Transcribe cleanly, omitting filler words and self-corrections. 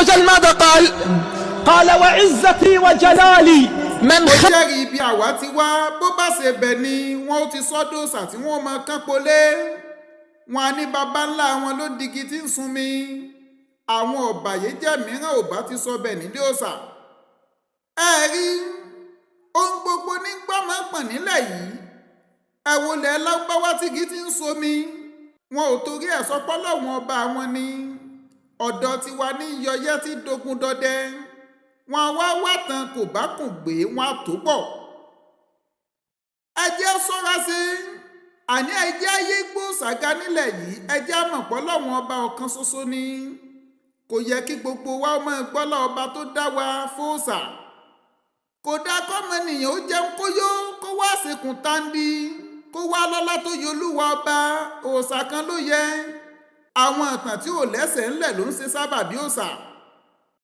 وجل ماذا قال وعزتي وجلالي من ó jẹ́rìí ibi àwa ti wá bó bá ṣe bẹ̀ ni wọ́n ó ti sọ́dọ̀ òòṣà tí wọ́n máa kán polé wọn á ní baba ńlá wọn ló digi tí ń sunmi àwọn ọ̀bàyéjẹ́ mìíràn ò bá ti sọ bẹ̀ nílé òòṣà. ẹ rí ohun gbogbo ní gbọ́mọ̀ pọ̀n nílẹ̀ yìí ẹ wo lẹ̀ lágbáwá tígi tí ń somi wọn ò torí ẹ̀ sọ pọ́lọ́wọ́n ọba wọn ni ọ̀dọ̀ tiwa ní yọyẹ́ tí dogun dọdẹ wọn wá wàtàn kò bá kùn gbé wọn tó pọ̀. ẹ jẹ́ ṣọ́ra sí àní ẹ jẹ́ ayé gbó ṣàgá nílẹ̀ yìí ẹ jẹ́ àmọ̀pọ̀ lọ́wọ́n ọba ọ̀kan ṣoṣo ni kò yẹ kí gbogbo wa máa gbọ́lá ọba tó dá wa fóòṣà kò dáa kọ́mọnìyàn ó jẹun kóyó kó wá ṣèkùn tandi kó wá lọ́lá tó yẹ olúwa ọba òòṣà kan ló yẹ àwọn ìtàn tí ò lẹ́sẹ̀ ńlẹ̀ ló ń ṣe sábàbí òòṣà.